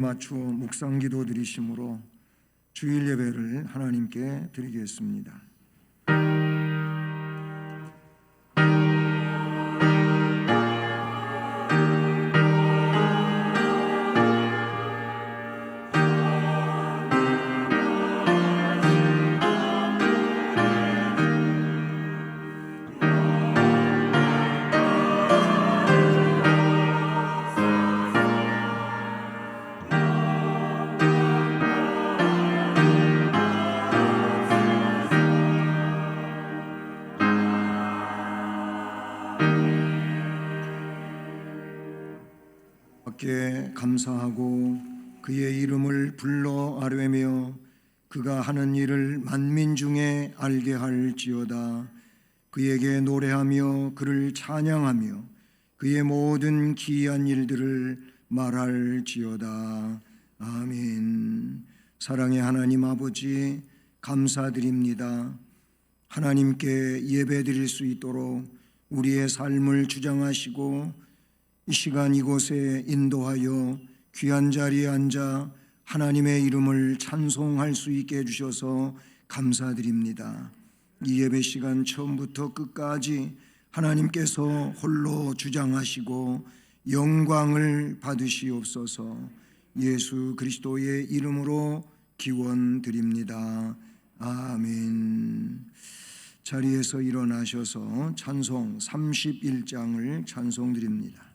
맞추어 묵상기도 드리심으로 주일 예배를 하나님께 드리겠습니다.께 감사하고 그의 이름을 불러 아뢰며 그가 하는 일을 만민 중에 알게 할지어다. 그에게 노래하며 그를 찬양하며 그의 모든 기이한 일들을 말할지어다. 아멘. 사랑의 하나님 아버지, 감사드립니다. 하나님께 예배드릴 수 있도록 우리의 삶을 주장하시고 이 시간 이곳에 인도하여 귀한 자리에 앉아 하나님의 이름을 찬송할 수 있게 해주셔서 감사드립니다. 이 예배 시간 처음부터 끝까지 하나님께서 홀로 주장하시고 영광을 받으시옵소서. 예수 그리스도의 이름으로 기원드립니다. 아멘. 자리에서 일어나셔서 찬송 31장을 찬송드립니다.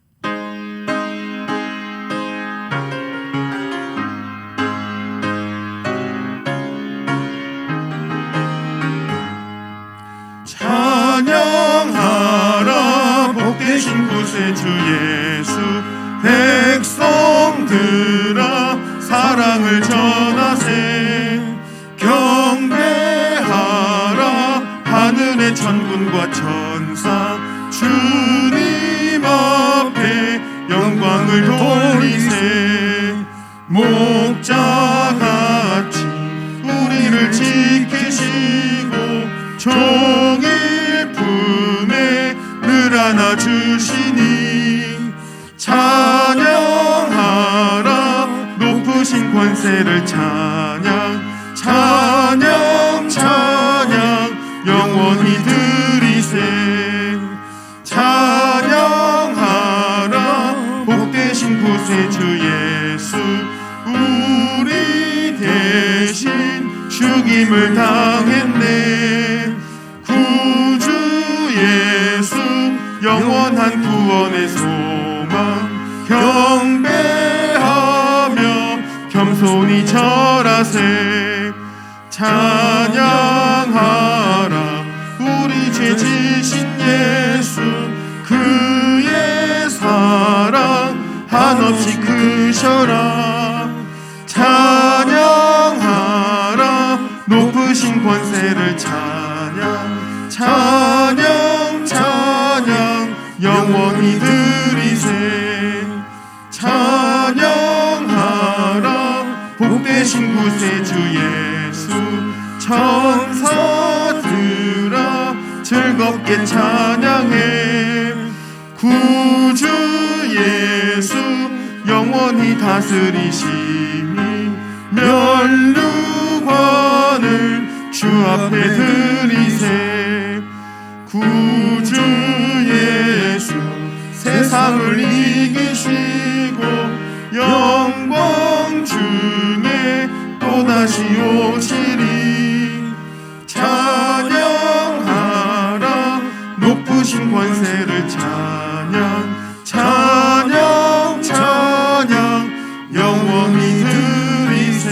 찬양하라 복되신 구세주 예수, 백성들아 사랑을 전하세. 경배하라 하늘의 천군과 천사, 주님 앞에 영광을 돌리세. 목자같이 우리를 지키시고 종일 품에 늘 안아주시니, 찬양하라 높으신 권세를 찬양, 찬양 찬양 영원히 드리세. 찬양하라 복되신 구세주 예수, 우리 대신 죽임을 당했네. 구주 예수 영원한 구원의 소망, 경배하며 겸손히 절하세. 찬양하라 우리 죄 지신 예수, 그의 사랑 한없이 크셔라. 찬양하라 높으신 권세를 찬양, 찬양 찬양 영원히 드리세. 찬양하라 복되신 구세주 예수, 천사들아 즐겁게 찬양해. 구주 예수 영원히 다스리시니, 면류관을 주 앞에 드리세. 구주 예수 세상을 이기시고 영광 중에 또다시 오시리. 찬양하라 높으신 권세를 찬양, 찬양 찬양 영원히 드리세.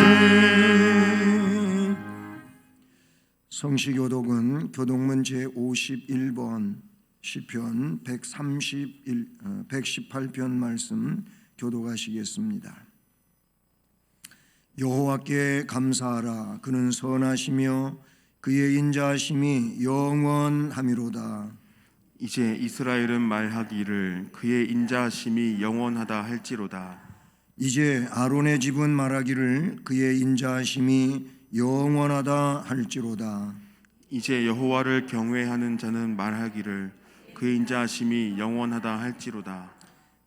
성시교독은 교독문 제51번 시편 118편 말씀 교독하시겠습니다. 여호와께 감사하라. 그는 선하시며 그의 인자하심이 영원하미로다. 이제 이스라엘은 말하기를 그의 인자하심이 영원하다 할지로다. 이제 아론의 집은 말하기를 그의 인자하심이 영원하다 할지로다. 이제 여호와를 경외하는 자는 말하기를 그의 인자하심이 영원하다 할지로다.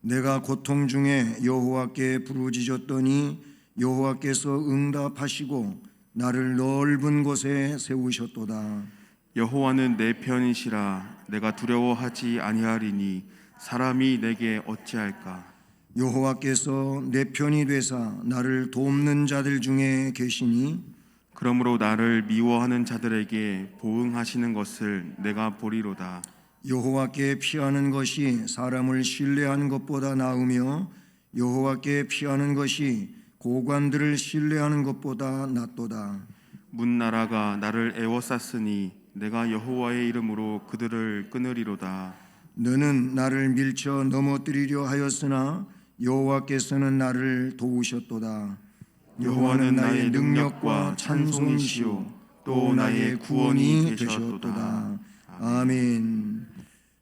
내가 고통 중에 여호와께 부르짖었더니 여호와께서 응답하시고 나를 넓은 곳에 세우셨도다. 여호와는 내 편이시라. 내가 두려워하지 아니하리니 사람이 내게 어찌할까? 여호와께서 내 편이 되사 나를 돕는 자들 중에 계시니 그러므로 나를 미워하는 자들에게 보응하시는 것을 내가 보리로다. 여호와께 피하는 것이 사람을 신뢰하는 것보다 나으며 여호와께 피하는 것이 고관들을 신뢰하는 것보다 낫도다. 문나라가 나를 애워쌌으니 내가 여호와의 이름으로 그들을 끊으리로다. 너는 나를 밀쳐 넘어뜨리려 하였으나 여호와께서는 나를 도우셨도다. 여호와는 나의 능력과 찬송이시요 또 나의 구원이 되셨도다. 아멘.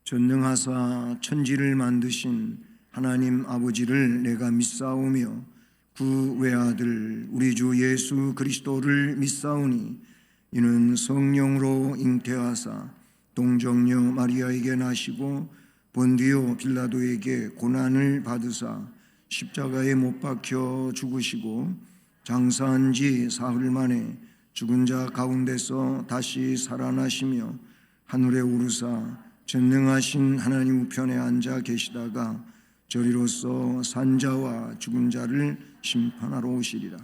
전능하사 천지를 만드신 하나님 아버지를 내가 믿사오며 그 외아들 우리 주 예수 그리스도를 믿사오니 이는 성령으로 잉태하사 동정녀 마리아에게 나시고 본디오 빌라도에게 고난을 받으사 십자가에 못 박혀 죽으시고 장사한 지 사흘 만에 죽은 자 가운데서 다시 살아나시며 하늘에 오르사 전능하신 하나님 우편에 앉아 계시다가 저리로서 산자와 죽은 자를 심판하러 오시리라.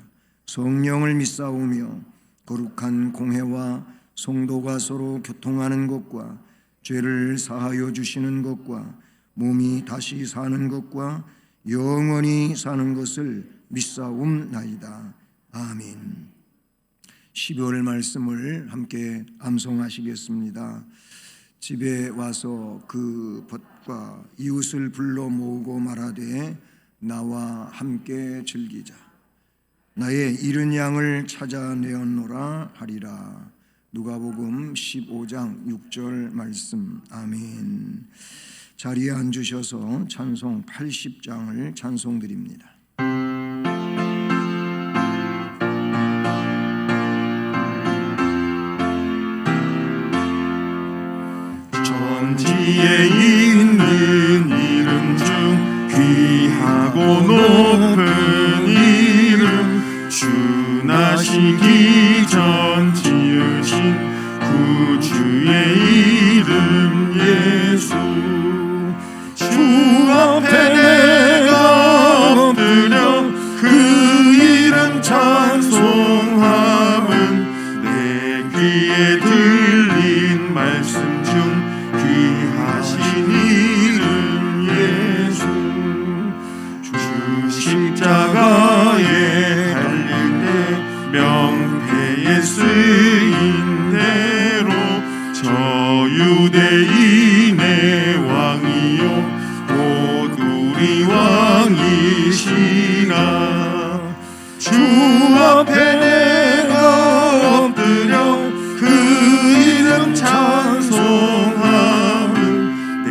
성령을 믿사오며 거룩한 공회와 성도가 서로 교통하는 것과 죄를 사하여 주시는 것과 몸이 다시 사는 것과 영원히 사는 것을 믿사옵나이다. 아멘. 12월 말씀을 함께 암송하시겠습니다. 집에 와서 그 벗과 이웃을 불러 모으고 말하되 나와 함께 즐기자. 나의 잃은 양을 찾아내었노라 하리라. 누가복음 15장 6절 말씀. 아멘. 자리에 앉으셔서 찬송 80장을 찬송드립니다. 천지에 있는 이름 중 귀하고 높은 이름 주 나시기 전 지으신 구주의 이름 예수 주 앞에 내가 엎드려 그 이름 찬송함은 내 귀에 들린 말씀 중 귀하신 이름 예수 주 십자가에 달릴 때 명패에 쓰인 대로 저 유대인의 왕이요 곧 우리 왕이시라 주 앞에 내가 엎드려 그 이름 찬송함은 내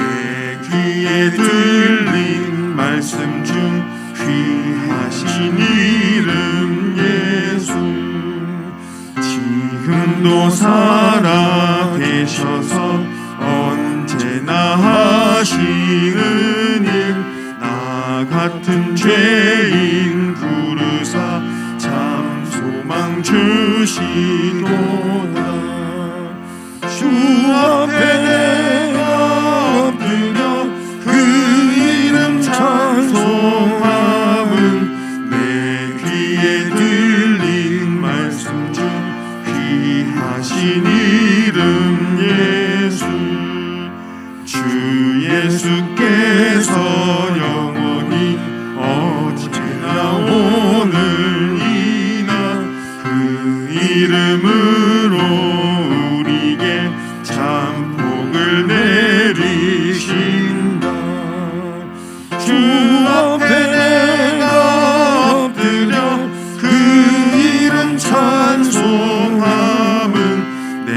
귀에 들린 말씀 중 귀하신 이름 예수 지금도 살아 계셔서 언제나 하시는 일 나 같은 죄인 부르사 참 소망 주시도다 주 앞에 내가 엎드려 그 이름 찬송함은 내 귀에 들린 말씀 중 귀하신 이름 예수 주 예수께서 영원히 어제나 오늘이나 그 이름으로 우리에게 참 복을 내리신다 주 앞에 내가 엎드려 그 이름 찬송함은 내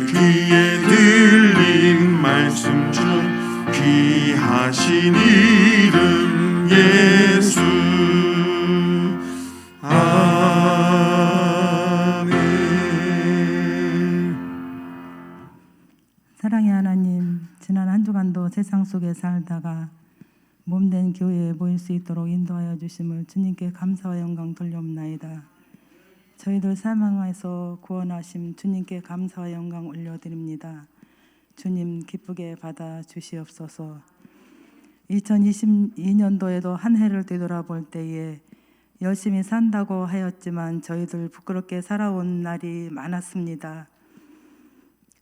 귀에 들린 말씀 중 귀하신 이름 예수 아멘. 사랑의 하나님, 지난 한 주간도 세상 속에 살다가 몸된 교회에 모일 수 있도록 인도하여 주심을 주님께 감사와 영광 돌려옵나이다. 저희들 사망에서 구원하심 주님께 감사와 영광 올려드립니다. 주님 기쁘게 받아 주시옵소서. 2022년도에도 한 해를 되돌아볼 때에 열심히 산다고 하였지만 저희들 부끄럽게 살아온 날이 많았습니다.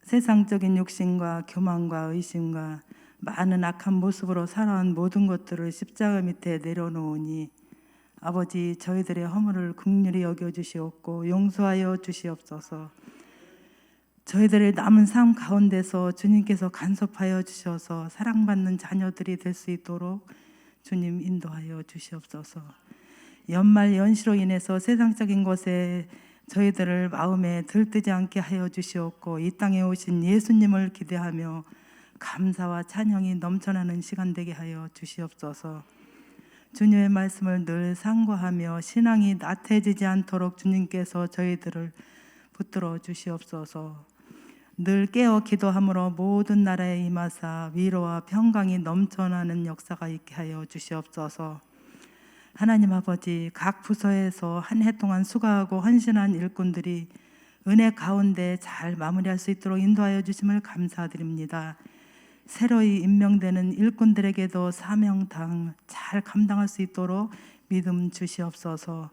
세상적인 욕심과 교만과 의심과 많은 악한 모습으로 살아온 모든 것들을 십자가 밑에 내려놓으니 아버지 저희들의 허물을 긍휼히 여겨주시옵고 용서하여 주시옵소서. 저희들의 남은 삶 가운데서 주님께서 간섭하여 주셔서 사랑받는 자녀들이 될 수 있도록 주님 인도하여 주시옵소서. 연말 연시로 인해서 세상적인 것에 저희들을 마음에 들뜨지 않게 하여 주시옵고 이 땅에 오신 예수님을 기대하며 감사와 찬양이 넘쳐나는 시간 되게 하여 주시옵소서. 주님의 말씀을 늘 상고하며 신앙이 나태해지지 않도록 주님께서 저희들을 붙들어 주시옵소서. 늘 깨어 기도함으로 모든 나라에 임하사 위로와 평강이 넘쳐나는 역사가 있게 하여 주시옵소서. 하나님 아버지, 각 부서에서 한 해 동안 수고하고 헌신한 일꾼들이 은혜 가운데 잘 마무리할 수 있도록 인도하여 주심을 감사드립니다. 새로이 임명되는 일꾼들에게도 사명당 잘 감당할 수 있도록 믿음 주시옵소서.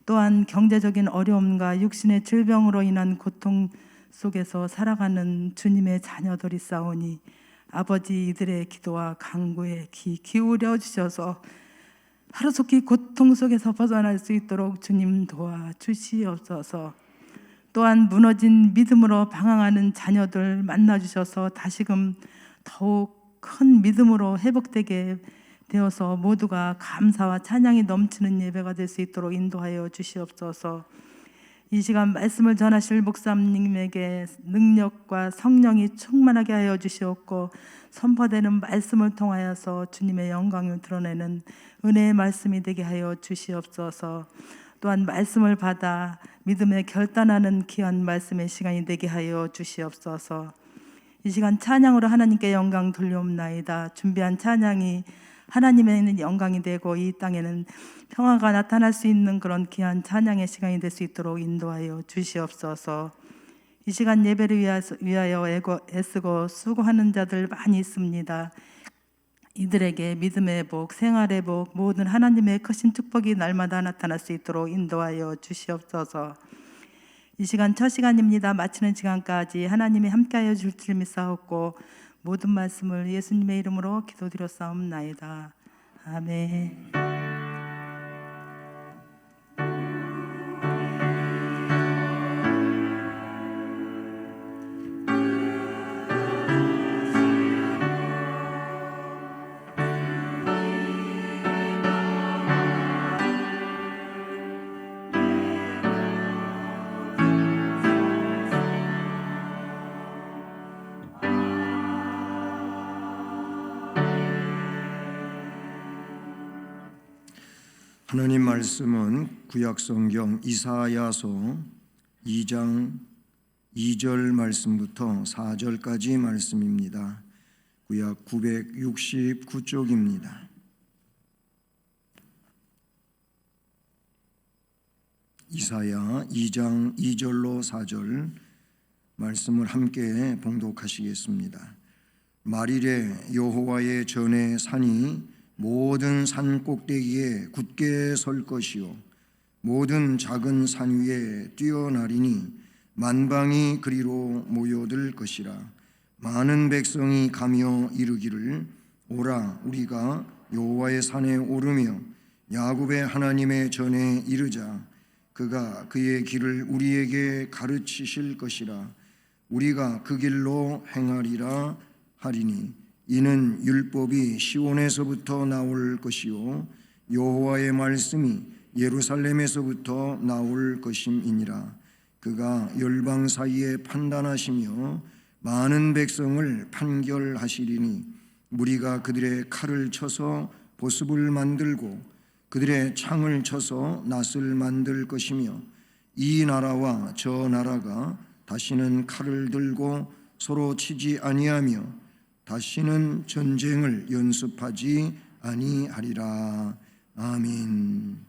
또한 경제적인 어려움과 육신의 질병으로 인한 고통 속에서 살아가는 주님의 자녀들이 싸우니 아버지 이들의 기도와 간구에 귀 기울여 주셔서 하루속히 고통 속에서 벗어날 수 있도록 주님 도와 주시옵소서. 또한 무너진 믿음으로 방황하는 자녀들 만나 주셔서 다시금 더욱 큰 믿음으로 회복되게 되어서 모두가 감사와 찬양이 넘치는 예배가 될 수 있도록 인도하여 주시옵소서. 이 시간 말씀을 전하실 목사님에게 능력과 성령이 충만하게 하여 주시옵고 선포되는 말씀을 통하여서 주님의 영광을 드러내는 은혜의 말씀이 되게 하여 주시옵소서. 또한 말씀을 받아 믿음에 결단하는 귀한 말씀의 시간이 되게 하여 주시옵소서. 이 시간 찬양으로 하나님께 영광 돌려옵나이다. 준비한 찬양이 하나님에는 영광이 되고 이 땅에는 평화가 나타날 수 있는 그런 귀한 찬양의 시간이 될 수 있도록 인도하여 주시옵소서. 이 시간 예배를 위하여 애쓰고 수고하는 자들 많이 있습니다. 이들에게 믿음의 복, 생활의 복, 모든 하나님의 크신 축복이 날마다 나타날 수 있도록 인도하여 주시옵소서. 이 시간 첫 시간입니다. 마치는 시간까지 하나님이 함께하여 줄 줄 믿사옵고 모든 말씀을 예수님의 이름으로 기도드렸사옵나이다. 아멘. 하나님 말씀은 구약성경 이사야서 2장 2절 말씀부터 4절까지 말씀입니다. 구약 969쪽입니다. 이사야 2장 2절로 4절 말씀을 함께 봉독하시겠습니다. 말일에 여호와의 전에 산이 모든 산 꼭대기에 굳게 설 것이요 모든 작은 산 위에 뛰어나리니 만방이 그리로 모여들 것이라. 많은 백성이 가며 이르기를 오라 우리가 여호와의 산에 오르며 야곱의 하나님의 전에 이르자. 그가 그의 길을 우리에게 가르치실 것이라. 우리가 그 길로 행하리라 하리니 이는 율법이 시온에서부터 나올 것이요 여호와의 말씀이 예루살렘에서부터 나올 것임이니라. 그가 열방 사이에 판단하시며 많은 백성을 판결하시리니 무리가 그들의 칼을 쳐서 보습을 만들고 그들의 창을 쳐서 낫을 만들 것이며 이 나라와 저 나라가 다시는 칼을 들고 서로 치지 아니하며 다시는 전쟁을 연습하지 아니하리라. 아멘.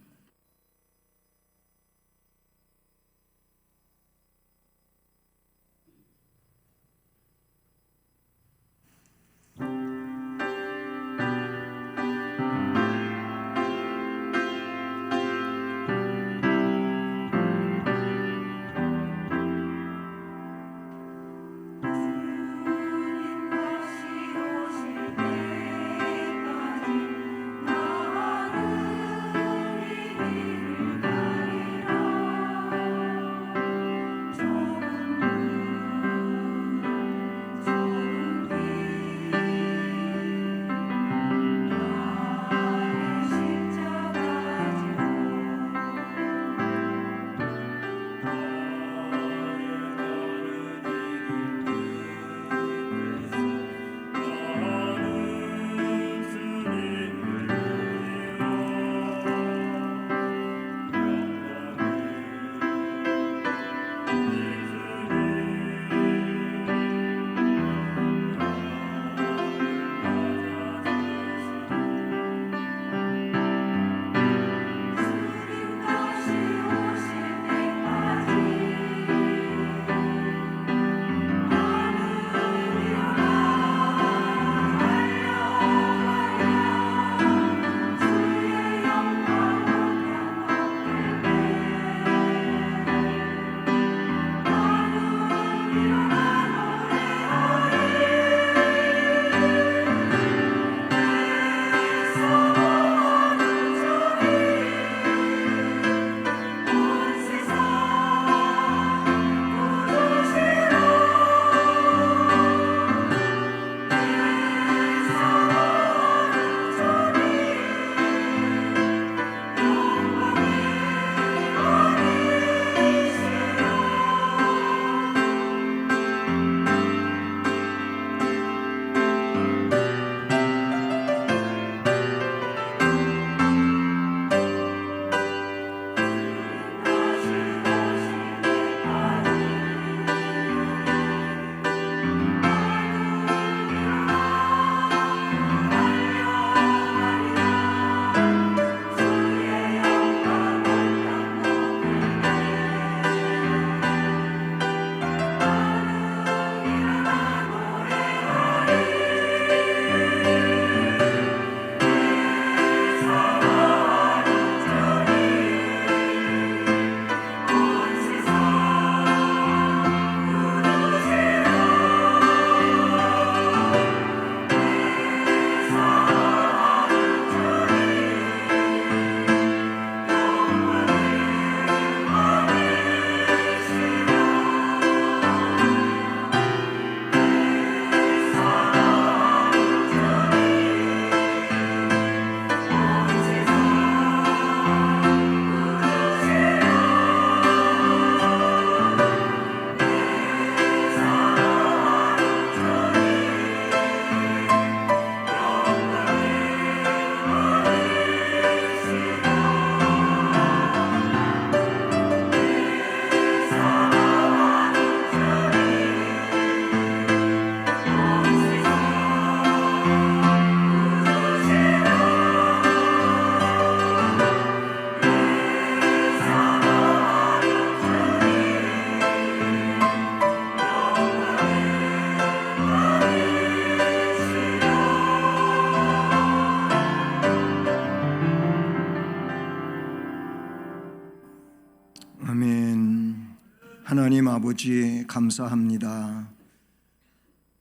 하나님 아버지 감사합니다.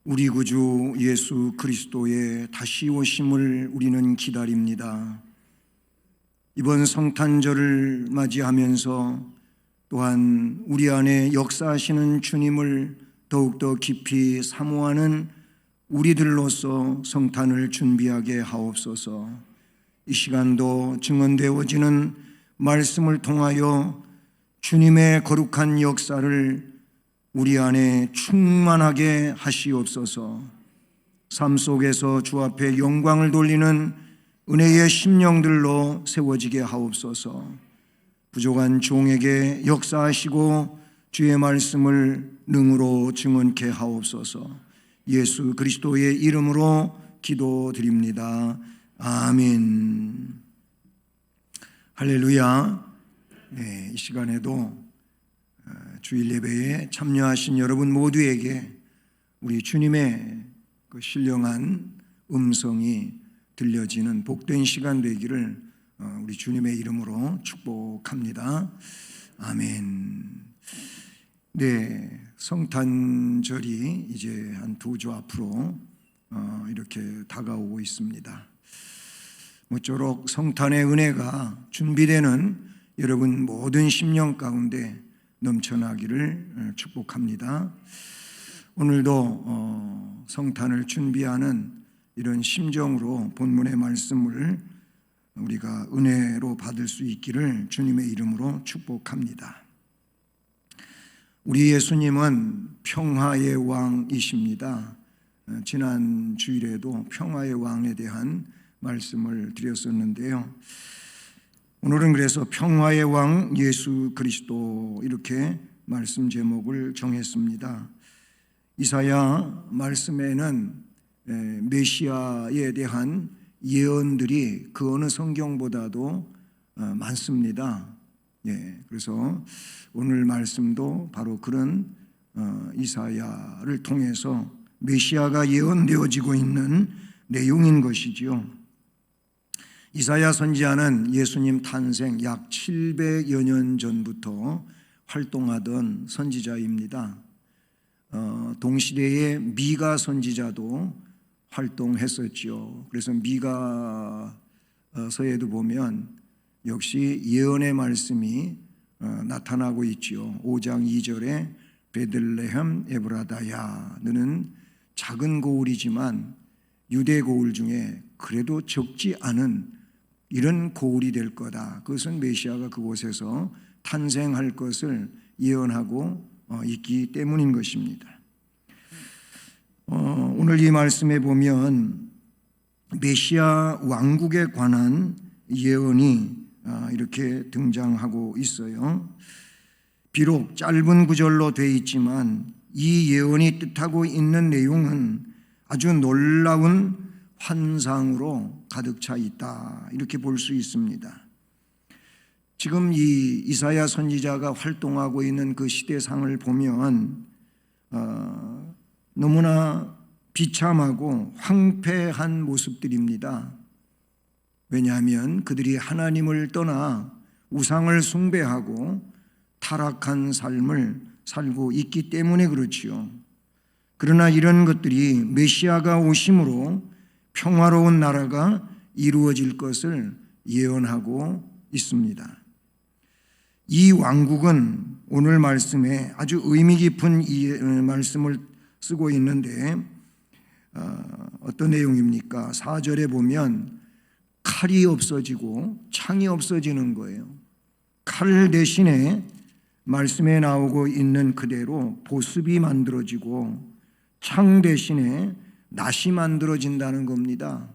우리 구주 예수 그리스도의 다시 오심을 우리는 기다립니다. 이번 성탄절을 맞이하면서 또한 우리 안에 역사하시는 주님을 더욱더 깊이 사모하는 우리들로서 성탄을 준비하게 하옵소서. 이 시간도 증언되어지는 말씀을 통하여 주님의 거룩한 역사를 우리 안에 충만하게 하시옵소서. 삶 속에서 주 앞에 영광을 돌리는 은혜의 심령들로 세워지게 하옵소서. 부족한 종에게 역사하시고 주의 말씀을 능으로 증언케 하옵소서. 예수 그리스도의 이름으로 기도드립니다. 아멘. 할렐루야. 네, 이 시간에도 주일 예배에 참여하신 여러분 모두에게 우리 주님의 그 신령한 음성이 들려지는 복된 시간 되기를 우리 주님의 이름으로 축복합니다. 아멘. 네, 성탄절이 이제 한 2주 앞으로 이렇게 다가오고 있습니다. 모쪼록 성탄의 은혜가 준비되는 여러분 모든 심령 가운데 넘쳐나기를 축복합니다. 오늘도 성탄을 준비하는 이런 심정으로 본문의 말씀을 우리가 은혜로 받을 수 있기를 주님의 이름으로 축복합니다. 우리 예수님은 평화의 왕이십니다. 지난 주일에도 평화의 왕에 대한 말씀을 드렸었는데요. 오늘은 그래서 평화의 왕 예수 그리스도 이렇게 말씀 제목을 정했습니다. 이사야 말씀에는 메시아에 대한 예언들이 그 어느 성경보다도 많습니다. 그래서 오늘 말씀도 바로 그런 이사야를 통해서 메시아가 예언되어지고 있는 내용인 것이지요. 이사야 선지자는 예수님 탄생 약 700여 년 전부터 활동하던 선지자입니다. 동시대에 미가 선지자도 활동했었죠. 그래서 미가서에도 보면 역시 예언의 말씀이 나타나고 있죠. 5장 2절에 베들레헴 에브라다야, 너는 작은 고을이지만 유대 고을 중에 그래도 적지 않은 이런 고을이 될 거다. 그것은 메시아가 그곳에서 탄생할 것을 예언하고 있기 때문인 것입니다. 오늘 이 말씀에 보면 메시아 왕국에 관한 예언이 이렇게 등장하고 있어요. 비록 짧은 구절로 되어 있지만 이 예언이 뜻하고 있는 내용은 아주 놀라운 환상으로 가득 차 있다, 이렇게 볼 수 있습니다. 지금 이 이사야 선지자가 활동하고 있는 그 시대상을 보면 너무나 비참하고 황폐한 모습들입니다. 왜냐하면 그들이 하나님을 떠나 우상을 숭배하고 타락한 삶을 살고 있기 때문에 그렇지요. 그러나 이런 것들이 메시아가 오심으로 평화로운 나라가 이루어질 것을 예언하고 있습니다. 이 왕국은 오늘 말씀에 아주 의미 깊은 말씀을 쓰고 있는데 어떤 내용입니까? 4절에 보면 칼이 없어지고 창이 없어지는 거예요. 칼 대신에 말씀에 나오고 있는 그대로 보습이 만들어지고 창 대신에 낫이 만들어진다는 겁니다.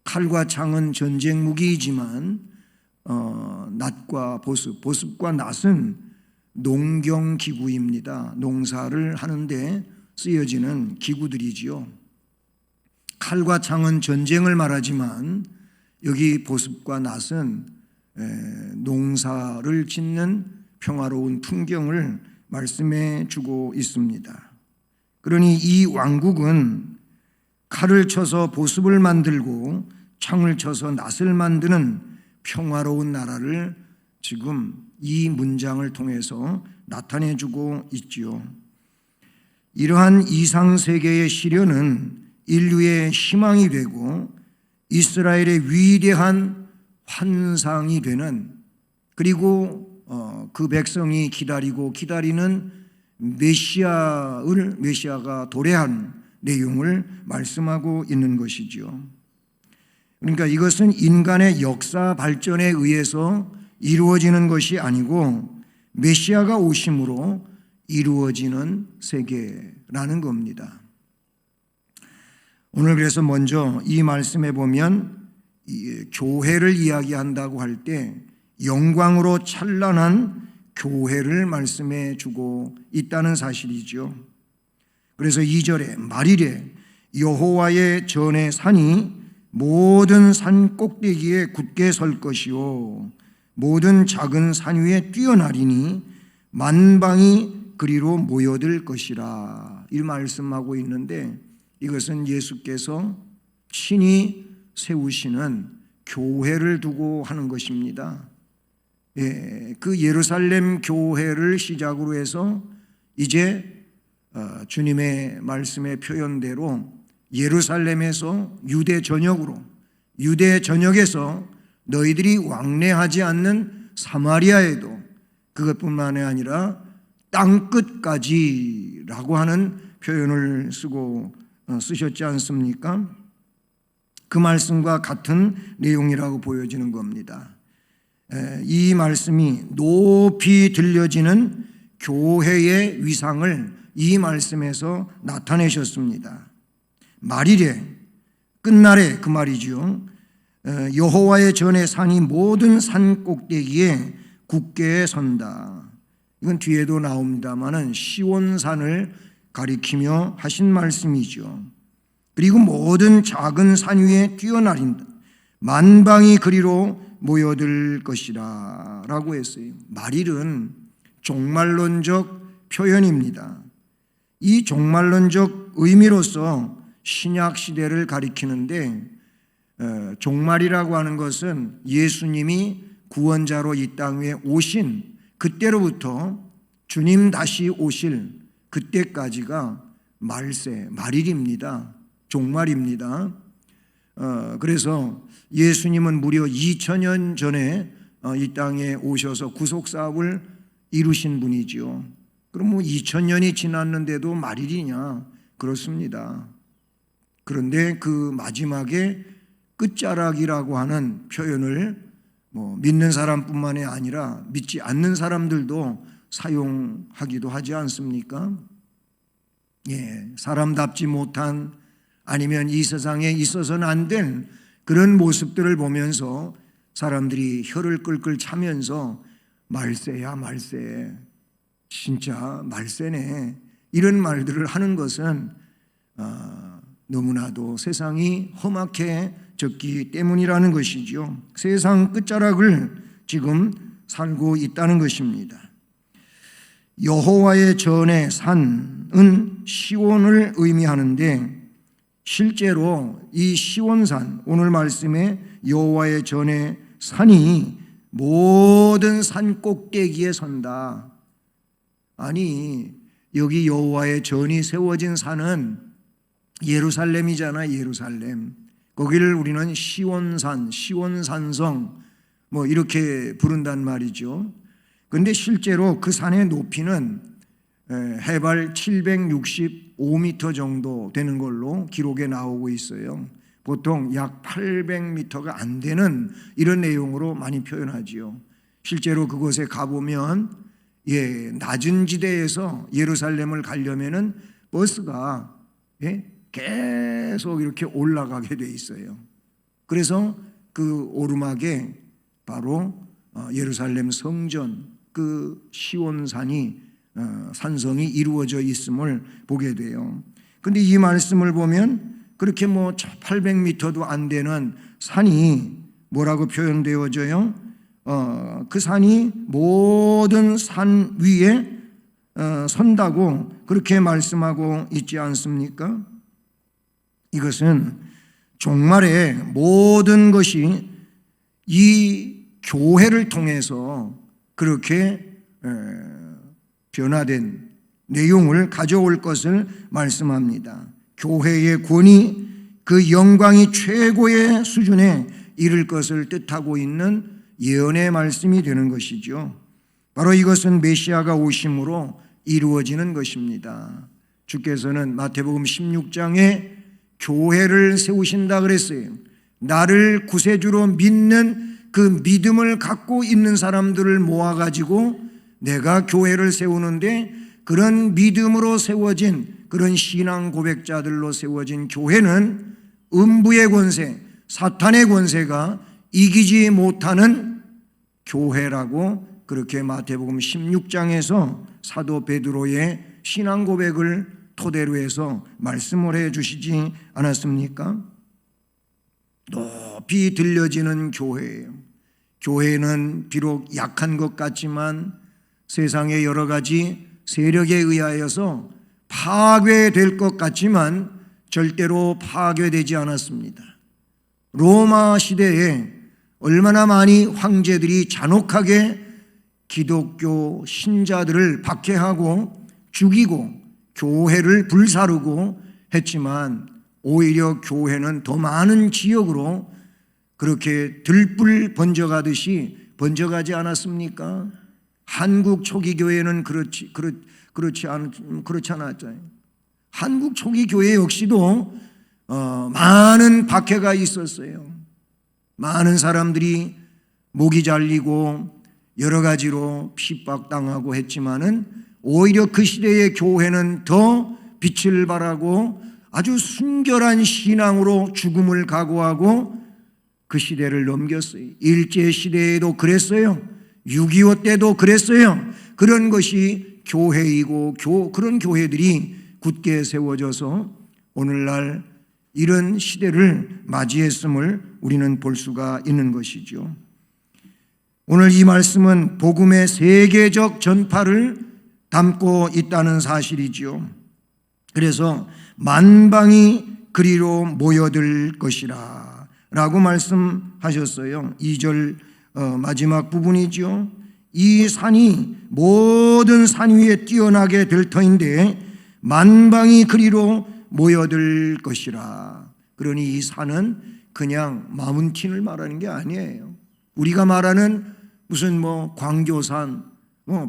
칼과 창은 전쟁 무기이지만 낫과 보습과 낫은 농경기구입니다. 농사를 하는데 쓰여지는 기구들이지요. 칼과 창은 전쟁을 말하지만 여기 보습과 낫은 농사를 짓는 평화로운 풍경을 말씀해 주고 있습니다. 그러니 이 왕국은 칼을 쳐서 보습을 만들고 창을 쳐서 낫을 만드는 평화로운 나라를 지금 이 문장을 통해서 나타내 주고 있지요. 이러한 이상세계의 시련은 인류의 희망이 되고 이스라엘의 위대한 환상이 되는, 그리고 그 백성이 기다리는 메시아가 도래한 내용을 말씀하고 있는 것이죠. 그러니까 이것은 인간의 역사 발전에 의해서 이루어지는 것이 아니고 메시아가 오심으로 이루어지는 세계라는 겁니다. 오늘 그래서 먼저 이 말씀에 보면 교회를 이야기한다고 할 때 영광으로 찬란한 교회를 말씀해 주고 있다는 사실이죠. 그래서 2절에 말이래 여호와의 전의 산이 모든 산 꼭대기에 굳게 설 것이요 모든 작은 산 위에 뛰어나리니 만방이 그리로 모여들 것이라. 이 말씀하고 있는데 이것은 예수께서 친히 세우시는 교회를 두고 하는 것입니다. 그 예루살렘 교회를 시작으로 해서 이제 주님의 말씀의 표현대로 예루살렘에서 유대 전역으로, 유대 전역에서 너희들이 왕래하지 않는 사마리아에도, 그것뿐만 아니라 땅끝까지라고 하는 표현을 쓰셨지 않습니까? 그 말씀과 같은 내용이라고 보여지는 겁니다. 이 말씀이 높이 들려지는 교회의 위상을 이 말씀에서 나타내셨습니다. 말이래, 끝날에 그 말이죠. 여호와의 전에 산이 모든 산 꼭대기에 굳게 선다. 이건 뒤에도 나옵니다마는 시온산을 가리키며 하신 말씀이죠. 그리고 모든 작은 산 위에 뛰어나린다. 만방이 그리로 모여들 것이라 라고 했어요. 말일은 종말론적 표현입니다. 이 종말론적 의미로서 신약 시대를 가리키는데 종말이라고 하는 것은 예수님이 구원자로 이 땅 위에 오신 그때로부터 주님 다시 오실 그때까지가 말세, 말일입니다. 종말입니다. 그래서 예수님은 무려 2000년 전에 이 땅에 오셔서 구속사업을 이루신 분이죠. 그럼 뭐 2000년이 지났는데도 말일이냐? 그렇습니다. 그런데 그 마지막에 끝자락이라고 하는 표현을 믿는 사람뿐만이 아니라 믿지 않는 사람들도 사용하기도 하지 않습니까? 사람답지 못한, 아니면 이 세상에 있어서는 안 된 그런 모습들을 보면서 사람들이 혀를 끌끌 차면서 말세야 말세, 진짜 말세네, 이런 말들을 하는 것은 너무나도 세상이 험악해졌기 때문이라는 것이죠. 세상 끝자락을 지금 살고 있다는 것입니다. 여호와의 전의 산은 시온을 의미하는데 실제로 이 시온산, 오늘 말씀에 여호와의 전의 산이 모든 산 꼭대기에 선다. 아니, 여기 여호와의 전이 세워진 산은 예루살렘이잖아, 예루살렘. 거기를 우리는 시온산, 시온산성 이렇게 부른단 말이죠. 그런데 실제로 그 산의 높이는 해발 765m 정도 되는 걸로 기록에 나오고 있어요. 보통 약 800m가 안 되는 이런 내용으로 많이 표현하지요. 실제로 그곳에 가보면 낮은 지대에서 예루살렘을 가려면은 버스가 계속 이렇게 올라가게 돼 있어요. 그래서 그 오르막에 바로 예루살렘 성전, 그 시온산이 산성이 이루어져 있음을 보게 돼요. 그런데 이 말씀을 보면 그렇게 800m도 안 되는 산이 뭐라고 표현되어져요? 그 산이 모든 산 위에 선다고 그렇게 말씀하고 있지 않습니까? 이것은 종말에 모든 것이 이 교회를 통해서 그렇게 변화된 내용을 가져올 것을 말씀합니다. 교회의 권위, 그 영광이 최고의 수준에 이를 것을 뜻하고 있는 예언의 말씀이 되는 것이죠. 바로 이것은 메시아가 오심으로 이루어지는 것입니다. 주께서는 마태복음 16장에 교회를 세우신다 그랬어요. 나를 구세주로 믿는 그 믿음을 갖고 있는 사람들을 모아가지고 내가 교회를 세우는데, 그런 믿음으로 세워진, 그런 신앙 고백자들로 세워진 교회는 음부의 권세, 사탄의 권세가 이기지 못하는 교회라고 그렇게 마태복음 16장에서 사도 베드로의 신앙 고백을 토대로 해서 말씀을 해 주시지 않았습니까? 높이 들려지는 교회예요. 교회는 비록 약한 것 같지만 세상의 여러 가지 세력에 의하여서 파괴될 것 같지만 절대로 파괴되지 않았습니다. 로마 시대에 얼마나 많이 황제들이 잔혹하게 기독교 신자들을 박해하고 죽이고 교회를 불사르고 했지만 오히려 교회는 더 많은 지역으로 그렇게 들불 번져가듯이 번져가지 않았습니까? 한국 초기 교회는 그렇지 않았잖아요. 한국 초기 교회 역시도 많은 박해가 있었어요. 많은 사람들이 목이 잘리고 여러 가지로 핍박당하고 했지만은 오히려 그 시대의 교회는 더 빛을 발하고 아주 순결한 신앙으로 죽음을 각오하고 그 시대를 넘겼어요. 일제시대에도 그랬어요. 6.25 때도 그랬어요. 그런 것이 교회이고 그런 교회들이 굳게 세워져서 오늘날 이런 시대를 맞이했음을 우리는 볼 수가 있는 것이죠. 오늘 이 말씀은 복음의 세계적 전파를 담고 있다는 사실이지요. 그래서 만방이 그리로 모여들 것이라 라고 말씀하셨어요. 2절 마지막 부분이죠. 이 산이 모든 산 위에 뛰어나게 될 터인데 만방이 그리로 모여들 것이라. 그러니 이 산은 그냥 마운틴을 말하는 게 아니에요. 우리가 말하는 무슨 광교산,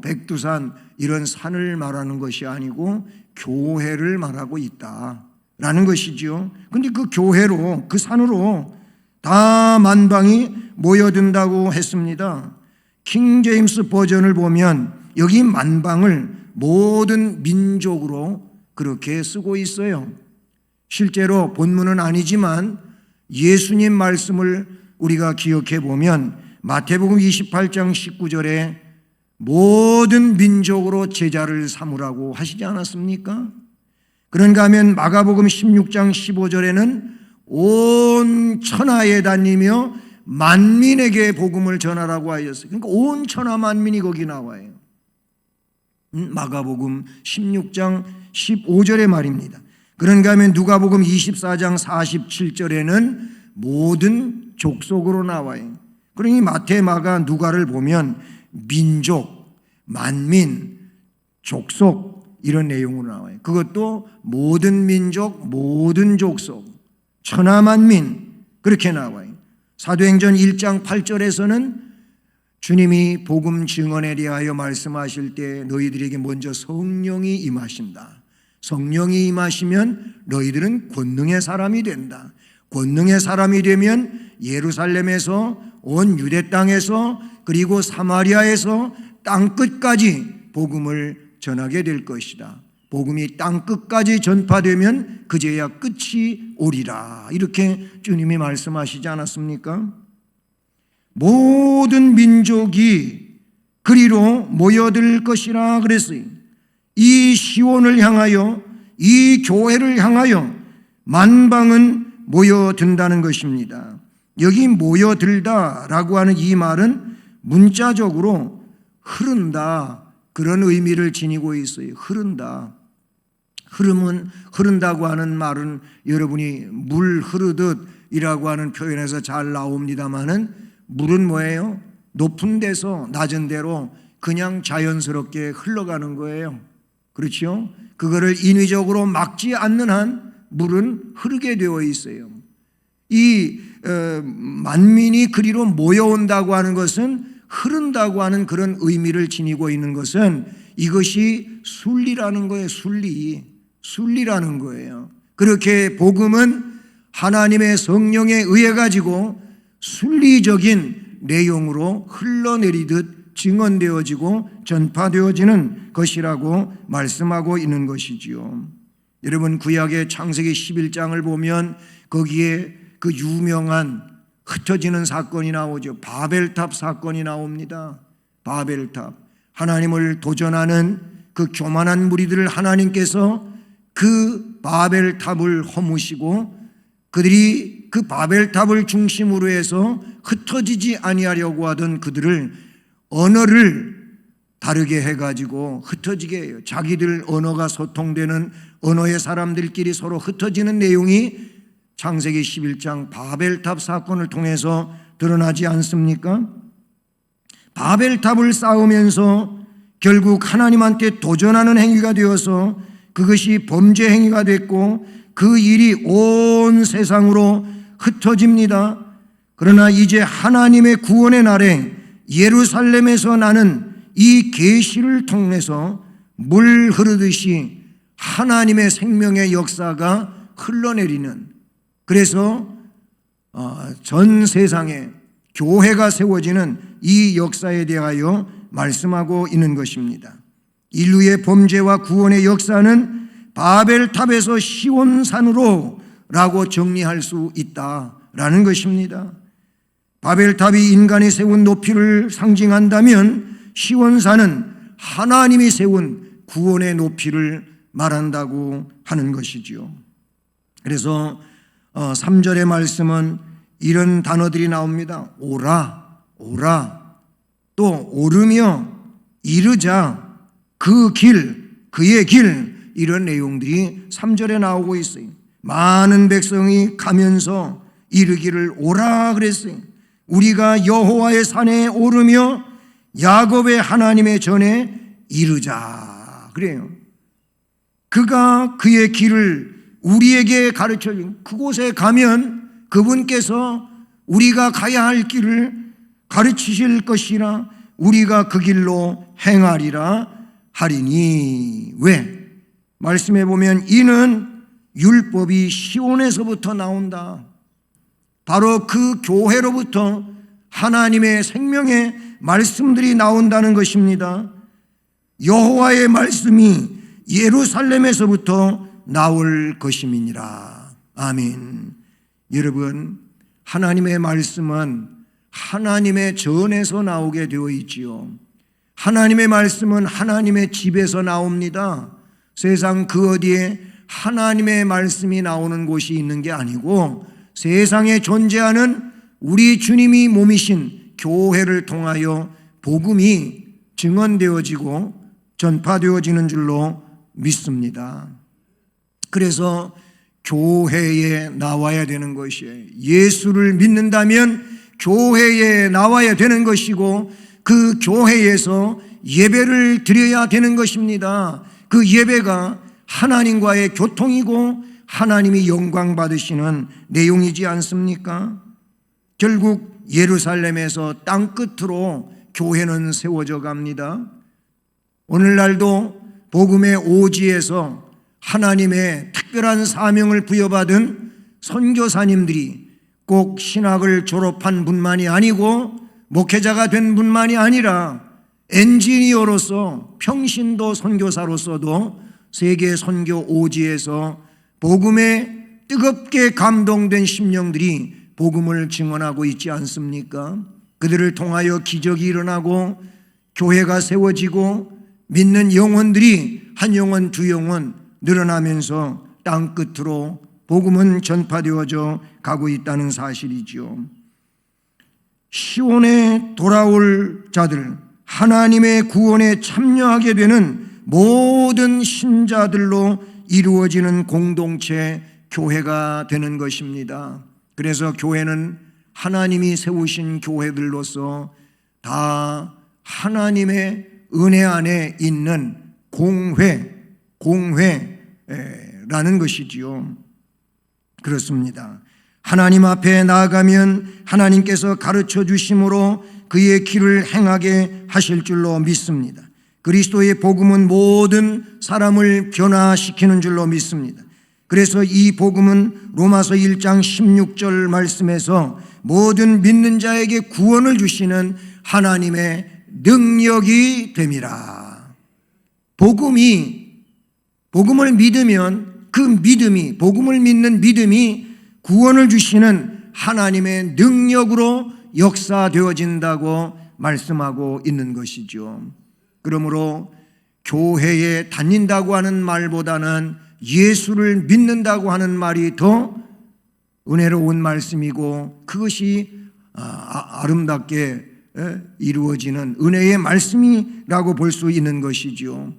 백두산 이런 산을 말하는 것이 아니고 교회를 말하고 있다라는 것이지요. 근데 그 교회로, 그 산으로 다 만방이 모여든다고 했습니다. 킹 제임스 버전을 보면 여기 만방을 모든 민족으로 그렇게 쓰고 있어요. 실제로 본문은 아니지만 예수님 말씀을 우리가 기억해 보면 마태복음 28장 19절에 모든 민족으로 제자를 삼으라고 하시지 않았습니까? 그런가 하면 마가복음 16장 15절에는 온 천하에 다니며 만민에게 복음을 전하라고 하였어요. 그러니까 온 천하 만민이 거기 나와요. 마가복음 16장 15절의 말입니다. 그런가 하면 누가복음 24장 47절에는 모든 족속으로 나와요. 그러니 마태, 마가, 누가를 보면 민족, 만민, 족속 이런 내용으로 나와요. 그것도 모든 민족, 모든 족속, 천하만민 그렇게 나와요. 사도행전 1장 8절에서는 주님이 복음 증언에 대하여 말씀하실 때 너희들에게 먼저 성령이 임하신다. 성령이 임하시면 너희들은 권능의 사람이 된다. 권능의 사람이 되면 예루살렘에서 온 유대 땅에서 그리고 사마리아에서 땅 끝까지 복음을 전하게 될 것이다. 복음이 땅 끝까지 전파되면 그제야 끝이 오리라. 이렇게 주님이 말씀하시지 않았습니까? 모든 민족이 그리로 모여들 것이라 그랬어요. 이 시온을 향하여, 이 교회를 향하여 만방은 모여든다는 것입니다. 여기 모여들다라고 하는 이 말은 문자적으로 흐른다 그런 의미를 지니고 있어요. 흐른다. 흐름은, 흐른다고 하는 말은 여러분이 물 흐르듯이라고 하는 표현에서 잘 나옵니다마는 물은 뭐예요? 높은 데서 낮은 데로 그냥 자연스럽게 흘러가는 거예요. 그렇죠? 그거를 인위적으로 막지 않는 한 물은 흐르게 되어 있어요. 이 만민이 그리로 모여온다고 하는 것은 흐른다고 하는 그런 의미를 지니고 있는 것은 이것이 순리라는 거예요. 순리라는 거예요. 그렇게 복음은 하나님의 성령에 의해 가지고 순리적인 내용으로 흘러내리듯 증언되어지고 전파되어지는 것이라고 말씀하고 있는 것이지요. 여러분 구약의 창세기 11장을 보면 거기에 그 유명한 흩어지는 사건이 나오죠. 바벨탑 사건이 나옵니다. 바벨탑. 하나님을 도전하는 그 교만한 무리들을 하나님께서 그 바벨탑을 허무시고 그들이 그 바벨탑을 중심으로 해서 흩어지지 아니하려고 하던 그들을 언어를 다르게 해가지고 흩어지게 해요. 자기들 언어가 소통되는 언어의 사람들끼리 서로 흩어지는 내용이 창세기 11장 바벨탑 사건을 통해서 드러나지 않습니까? 바벨탑을 쌓으면서 결국 하나님한테 도전하는 행위가 되어서 그것이 범죄 행위가 됐고 그 일이 온 세상으로 흩어집니다. 그러나 이제 하나님의 구원의 날에 예루살렘에서 나는 이 계시를 통해서 물 흐르듯이 하나님의 생명의 역사가 흘러내리는, 그래서 전 세상에 교회가 세워지는 이 역사에 대하여 말씀하고 있는 것입니다. 인류의 범죄와 구원의 역사는 바벨탑에서 시온산으로 라고 정리할 수 있다라는 것입니다. 바벨탑이 인간이 세운 높이를 상징한다면 시온산은 하나님이 세운 구원의 높이를 말한다고 하는 것이지요. 그래서 3절의 말씀은 이런 단어들이 나옵니다. 오라, 오라, 또 오르며 이르자, 그 길, 그의 길, 이런 내용들이 3절에 나오고 있어요. 많은 백성이 가면서 이르기를 오라 그랬어요. 우리가 여호와의 산에 오르며 야곱의 하나님의 전에 이르자 그래요. 그가 그의 길을 우리에게 가르쳐 준, 그곳에 가면 그분께서 우리가 가야 할 길을 가르치실 것이라 우리가 그 길로 행하리라 하리니. 왜? 말씀해 보면 이는 율법이 시온에서부터 나온다. 바로 그 교회로부터 하나님의 생명의 말씀들이 나온다는 것입니다. 여호와의 말씀이 예루살렘에서부터 나올 것임이니라. 아멘. 여러분, 하나님의 말씀은 하나님의 전에서 나오게 되어 있지요. 하나님의 말씀은 하나님의 집에서 나옵니다. 세상 그 어디에 하나님의 말씀이 나오는 곳이 있는 게 아니고 세상에 존재하는 우리 주님이 몸이신 교회를 통하여 복음이 증언되어지고 전파되어지는 줄로 믿습니다. 그래서 교회에 나와야 되는 것이에요. 예수를 믿는다면 교회에 나와야 되는 것이고 그 교회에서 예배를 드려야 되는 것입니다. 그 예배가 하나님과의 교통이고 하나님이 영광 받으시는 내용이지 않습니까? 결국 예루살렘에서 땅끝으로 교회는 세워져 갑니다. 오늘날도 복음의 오지에서 하나님의 특별한 사명을 부여받은 선교사님들이 꼭 신학을 졸업한 분만이 아니고 목회자가 된 분만이 아니라 엔지니어로서 평신도 선교사로서도 세계 선교 오지에서 복음에 뜨겁게 감동된 심령들이 복음을 증언하고 있지 않습니까? 그들을 통하여 기적이 일어나고 교회가 세워지고 믿는 영혼들이 한 영혼 두 영혼 늘어나면서 땅끝으로 복음은 전파되어져 가고 있다는 사실이지요. 시온에 돌아올 자들, 하나님의 구원에 참여하게 되는 모든 신자들로 이루어지는 공동체 교회가 되는 것입니다. 그래서 교회는 하나님이 세우신 교회들로서 다 하나님의 은혜 안에 있는 공회라는 것이지요. 그렇습니다. 하나님 앞에 나아가면 하나님께서 가르쳐 주심으로 그의 길을 행하게 하실 줄로 믿습니다. 그리스도의 복음은 모든 사람을 변화시키는 줄로 믿습니다. 그래서 이 복음은 로마서 1장 16절 말씀에서 모든 믿는 자에게 구원을 주시는 하나님의 능력이 됨이라. 복음을 믿으면 그 믿음이, 복음을 믿는 믿음이 구원을 주시는 하나님의 능력으로 역사되어진다고 말씀하고 있는 것이죠. 그러므로 교회에 다닌다고 하는 말보다는 예수를 믿는다고 하는 말이 더 은혜로운 말씀이고 그것이 아름답게 이루어지는 은혜의 말씀이라고 볼 수 있는 것이지요.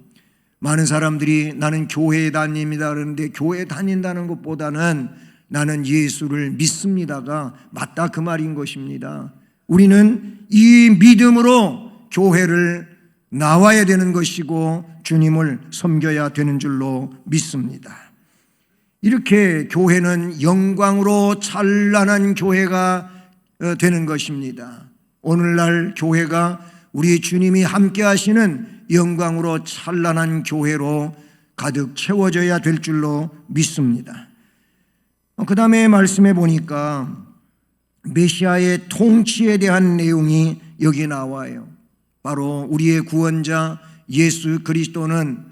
많은 사람들이 나는 교회에 다닙니다 그러는데 교회에 다닌다는 것보다는 나는 예수를 믿습니다가 맞다 그 말인 것입니다. 우리는 이 믿음으로 교회를 나와야 되는 것이고 주님을 섬겨야 되는 줄로 믿습니다. 이렇게 교회는 영광으로 찬란한 교회가 되는 것입니다. 오늘날 교회가 우리 주님이 함께 하시는 영광으로 찬란한 교회로 가득 채워져야 될 줄로 믿습니다. 그 다음에 말씀해 보니까 메시아의 통치에 대한 내용이 여기 나와요. 바로 우리의 구원자 예수 그리스도는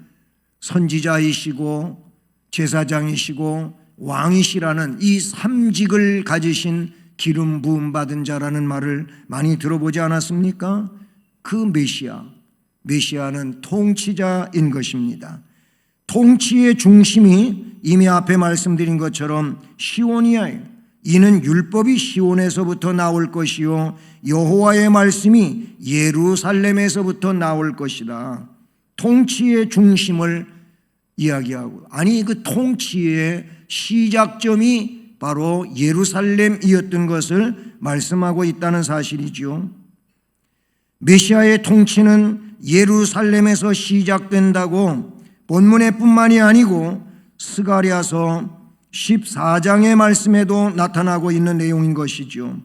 선지자이시고 제사장이시고 왕이시라는 이 삼직을 가지신 기름 부음 받은 자라는 말을 많이 들어보지 않았습니까? 그 메시아는 통치자인 것입니다. 통치의 중심이 이미 앞에 말씀드린 것처럼 시온이에요. 이는 율법이 시온에서부터 나올 것이요 여호와의 말씀이 예루살렘에서부터 나올 것이다. 통치의 중심을 이야기하고, 아니 그 통치의 시작점이 바로 예루살렘이었던 것을 말씀하고 있다는 사실이죠. 메시아의 통치는 예루살렘에서 시작된다고 본문에 뿐만이 아니고 스가랴서 14장의 말씀에도 나타나고 있는 내용인 것이죠.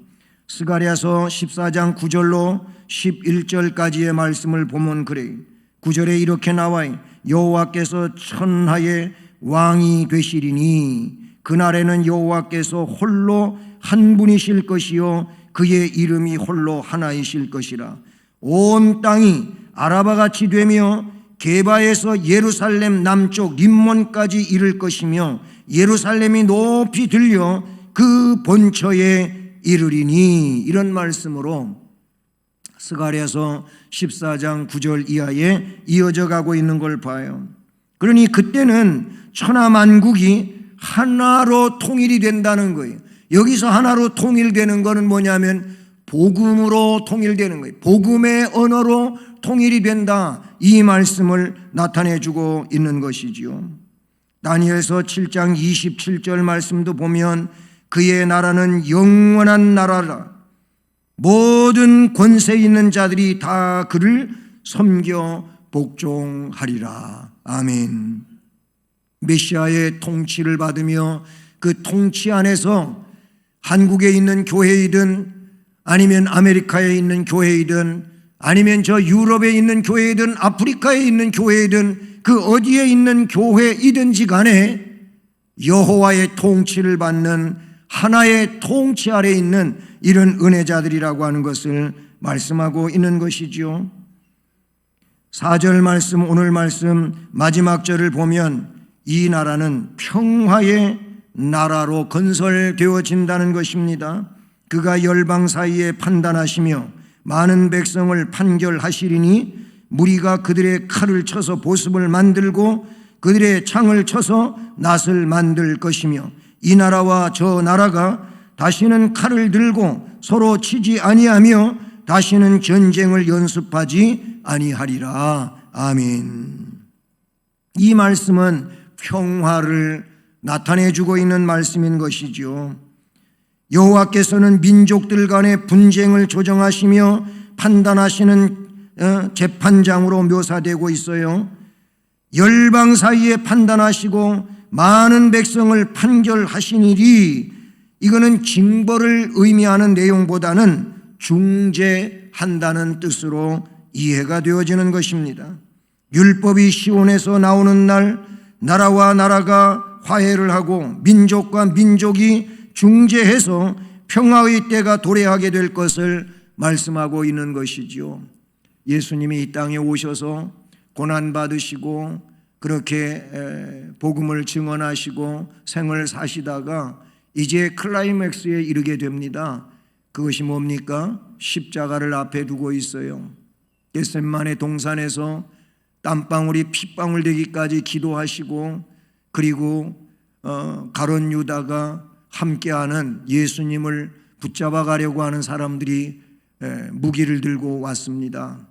스가랴서 14장 9절로 11절까지의 말씀을 보면 그래요. 9절에 이렇게 나와요. 여호와께서 천하의 왕이 되시리니 그날에는 여호와께서 홀로 한 분이실 것이요 그의 이름이 홀로 하나이실 것이라. 온 땅이 아라바같이 되며 게바에서 예루살렘 남쪽 림몬까지 이를 것이며 예루살렘이 높이 들려 그 본처에 이르리니, 이런 말씀으로 스가랴서 14장 9절 이하에 이어져 가고 있는 걸 봐요. 그러니 그때는 천하 만국이 하나로 통일이 된다는 거예요. 여기서 하나로 통일되는 것은 뭐냐면 복음으로 통일되는 거예요. 복음의 언어로 통일이 된다, 이 말씀을 나타내 주고 있는 것이지요. 다니엘서 7장 27절 말씀도 보면 그의 나라는 영원한 나라라. 모든 권세 있는 자들이 다 그를 섬겨 복종하리라. 아멘. 메시아의 통치를 받으며 그 통치 안에서 한국에 있는 교회이든 아니면 아메리카에 있는 교회이든 아니면 저 유럽에 있는 교회이든 아프리카에 있는 교회이든 그 어디에 있는 교회이든지 간에 여호와의 통치를 받는 하나의 통치 아래 있는 이런 은혜자들이라고 하는 것을 말씀하고 있는 것이지요. 4절 말씀, 오늘 말씀 마지막 절을 보면 이 나라는 평화의 나라로 건설되어진다는 것입니다. 그가 열방 사이에 판단하시며 많은 백성을 판결하시리니 무리가 그들의 칼을 쳐서 보습을 만들고 그들의 창을 쳐서 낫을 만들 것이며 이 나라와 저 나라가 다시는 칼을 들고 서로 치지 아니하며 다시는 전쟁을 연습하지 아니하리라. 아멘. 이 말씀은 평화를 나타내주고 있는 말씀인 것이죠. 여호와께서는 민족들 간의 분쟁을 조정하시며 판단하시는 재판장으로 묘사되고 있어요. 열방 사이에 판단하시고 많은 백성을 판결하시니리, 이거는 징벌을 의미하는 내용보다는 중재한다는 뜻으로 이해가 되어지는 것입니다. 율법이 시온에서 나오는 날 나라와 나라가 화해를 하고 민족과 민족이 중재해서 평화의 때가 도래하게 될 것을 말씀하고 있는 것이지요. 예수님이 이 땅에 오셔서 고난받으시고 그렇게 복음을 증언하시고 생을 사시다가 이제 클라이맥스에 이르게 됩니다. 그것이 뭡니까? 십자가를 앞에 두고 있어요. 겟세마네 동산에서 땀방울이 핏방울 되기까지 기도하시고, 그리고 가룟 유다가 함께하는 예수님을 붙잡아 가려고 하는 사람들이 무기를 들고 왔습니다.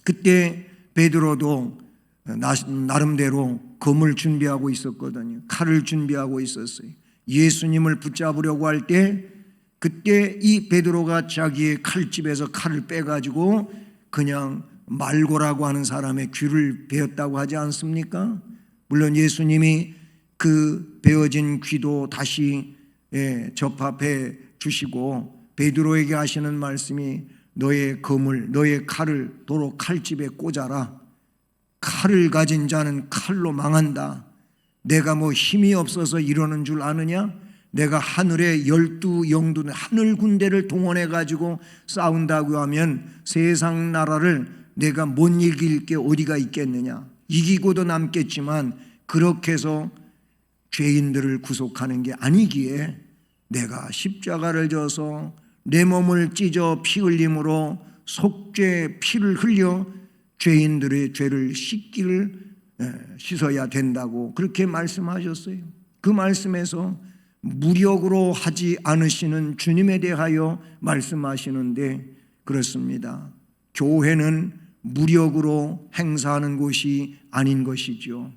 그때 베드로도 나름대로 검을 준비하고 있었거든요. 칼을 준비하고 있었어요. 예수님을 붙잡으려고 할 때 그때 이 베드로가 자기의 칼집에서 칼을 빼가지고 그냥 말고라고 하는 사람의 귀를 베었다고 하지 않습니까? 물론 예수님이 그 베어진 귀도 다시 접합해 주시고 베드로에게 하시는 말씀이 너의 검을, 너의 칼을 도로 칼집에 꽂아라. 칼을 가진 자는 칼로 망한다. 내가 뭐 힘이 없어서 이러는 줄 아느냐? 내가 하늘의 12영도 하늘 군대를 동원해 가지고 싸운다고 하면 세상 나라를 내가 못 이길 게 어디가 있겠느냐? 이기고도 남겠지만 그렇게 해서 죄인들을 구속하는 게 아니기에 내가 십자가를 져서 내 몸을 찢어 피 흘림으로 속죄 피를 흘려 죄인들의 죄를 씻어야 된다고 그렇게 말씀하셨어요. 그 말씀에서 무력으로 하지 않으시는 주님에 대하여 말씀하시는데 그렇습니다. 교회는 무력으로 행사하는 곳이 아닌 것이죠.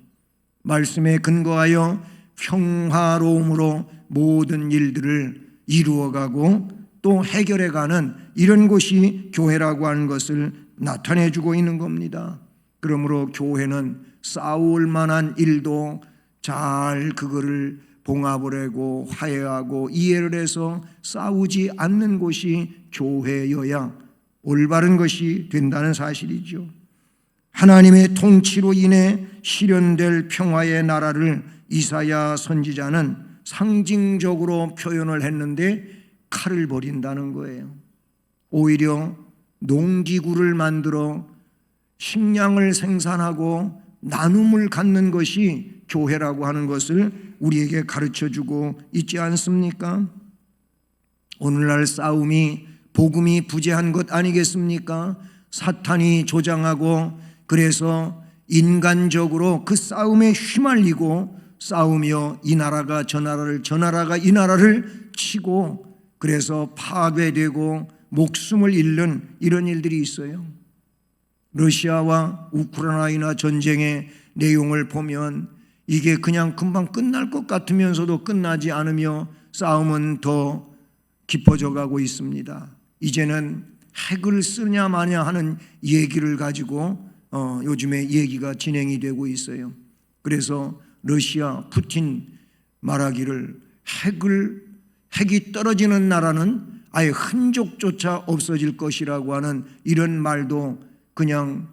말씀에 근거하여 평화로움으로 모든 일들을 이루어가고 또 해결해가는 이런 곳이 교회라고 하는 것을 나타내주고 있는 겁니다. 그러므로 교회는 싸울 만한 일도 잘 그거를 봉합을 하고 화해하고 이해를 해서 싸우지 않는 곳이 교회여야 올바른 것이 된다는 사실이죠. 하나님의 통치로 인해 실현될 평화의 나라를 이사야 선지자는 상징적으로 표현을 했는데 칼을 버린다는 거예요. 오히려 농기구를 만들어 식량을 생산하고 나눔을 갖는 것이 교회라고 하는 것을 우리에게 가르쳐주고 있지 않습니까? 오늘날 싸움이 복음이 부재한 것 아니겠습니까? 사탄이 조장하고 그래서 인간적으로 그 싸움에 휘말리고 싸우며 이 나라가 저 나라를 저 나라가 이 나라를 치고 그래서 파괴되고 목숨을 잃는 이런 일들이 있어요. 러시아와 우크라이나 전쟁의 내용을 보면 이게 그냥 금방 끝날 것 같으면서도 끝나지 않으며 싸움은 더 깊어져 가고 있습니다. 이제는 핵을 쓰냐 마냐 하는 얘기를 가지고 요즘에 얘기가 진행이 되고 있어요. 그래서 러시아 푸틴 말하기를 핵이 떨어지는 나라는 아예 흔적조차 없어질 것이라고 하는 이런 말도 그냥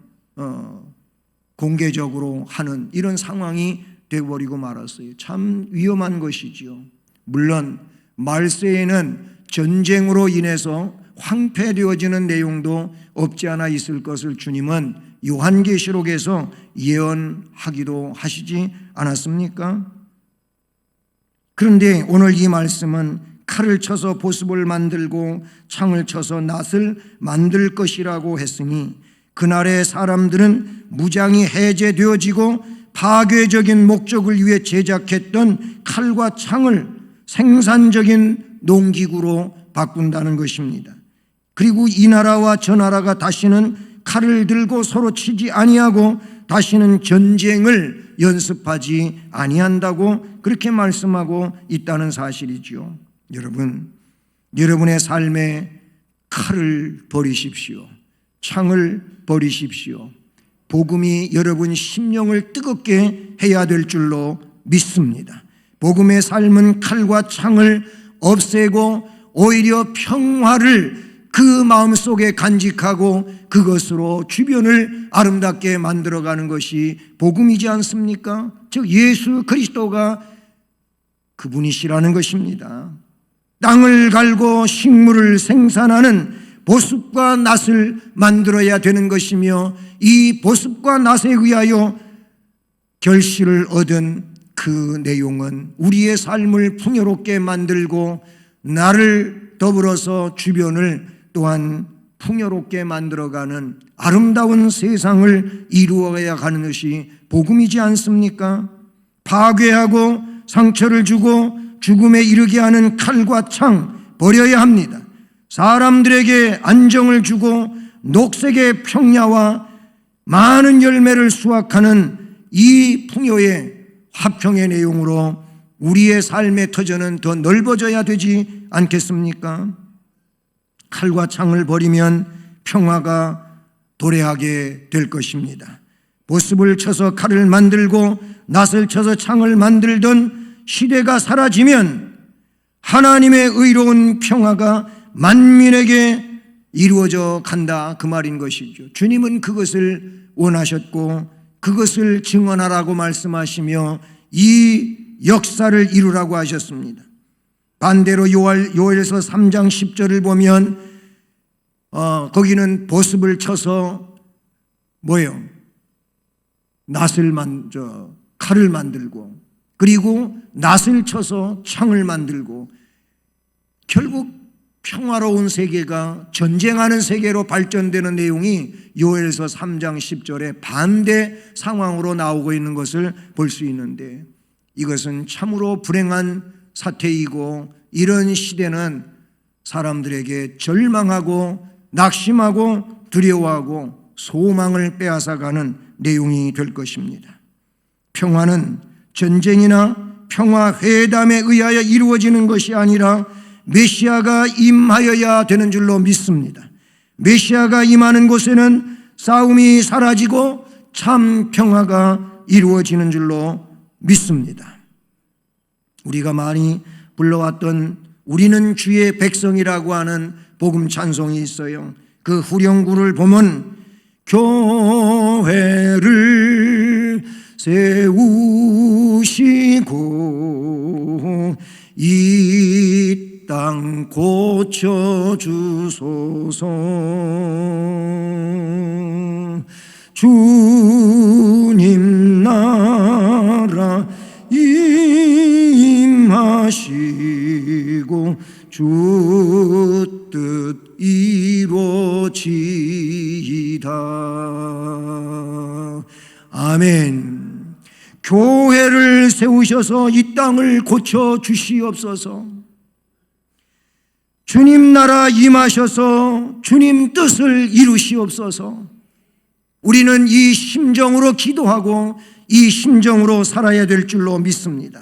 공개적으로 하는 이런 상황이 되어버리고 말았어요. 참 위험한 것이지요. 물론 말세에는 전쟁으로 인해서 황폐되어지는 내용도 없지 않아 있을 것을 주님은 요한계시록에서 예언하기도 하시지 않았습니까? 그런데 오늘 이 말씀은 칼을 쳐서 보습을 만들고 창을 쳐서 낫을 만들 것이라고 했으니 그날의 사람들은 무장이 해제되어지고 파괴적인 목적을 위해 제작했던 칼과 창을 생산적인 농기구로 바꾼다는 것입니다. 그리고 이 나라와 저 나라가 다시는 칼을 들고 서로 치지 아니하고 다시는 전쟁을 연습하지 아니한다고 그렇게 말씀하고 있다는 사실이죠. 여러분, 여러분의 삶에 칼을 버리십시오. 창을 버리십시오. 복음이 여러분 심령을 뜨겁게 해야 될 줄로 믿습니다. 복음의 삶은 칼과 창을 없애고 오히려 평화를 그 마음속에 간직하고 그것으로 주변을 아름답게 만들어가는 것이 복음이지 않습니까? 즉 예수 그리스도가 그분이시라는 것입니다. 땅을 갈고 식물을 생산하는 보습과 낫을 만들어야 되는 것이며 이 보습과 낫에 의하여 결실을 얻은 그 내용은 우리의 삶을 풍요롭게 만들고 나를 더불어서 주변을 또한 풍요롭게 만들어가는 아름다운 세상을 이루어가야 하는 것이 복음이지 않습니까? 파괴하고 상처를 주고 죽음에 이르게 하는 칼과 창 버려야 합니다. 사람들에게 안정을 주고 녹색의 평야와 많은 열매를 수확하는 이 풍요의 화평의 내용으로 우리의 삶의 터전은 더 넓어져야 되지 않겠습니까? 칼과 창을 버리면 평화가 도래하게 될 것입니다. 보습을 쳐서 칼을 만들고 낫을 쳐서 창을 만들던 시대가 사라지면 하나님의 의로운 평화가 만민에게 이루어져 간다, 그 말인 것이죠. 주님은 그것을 원하셨고 그것을 증언하라고 말씀하시며 이 역사를 이루라고 하셨습니다. 반대로 요엘서 3장 10절을 보면 거기는 보습을 쳐서 뭐예요? 칼을 만들고 그리고 낫을 쳐서 창을 만들고 결국 평화로운 세계가 전쟁하는 세계로 발전되는 내용이 요엘서 3장 10절에 반대 상황으로 나오고 있는 것을 볼 수 있는데, 이것은 참으로 불행한 사태이고 이런 시대는 사람들에게 절망하고 낙심하고 두려워하고 소망을 빼앗아가는 내용이 될 것입니다. 평화는 전쟁이나 평화회담에 의하여 이루어지는 것이 아니라 메시아가 임하여야 되는 줄로 믿습니다. 메시아가 임하는 곳에는 싸움이 사라지고 참 평화가 이루어지는 줄로 믿습니다. 우리가 많이 불러왔던 우리는 주의 백성이라고 하는 복음 찬송이 있어요. 그 후렴구를 보면 교회를 세우시고 이 땅 고쳐주소서. 주님 나라 임하시고 주 뜻 이루어지이다. 아멘. 교회를 세우셔서 이 땅을 고쳐주시옵소서. 주님 나라 임하셔서 주님 뜻을 이루시옵소서. 우리는 이 심정으로 기도하고 이 심정으로 살아야 될 줄로 믿습니다.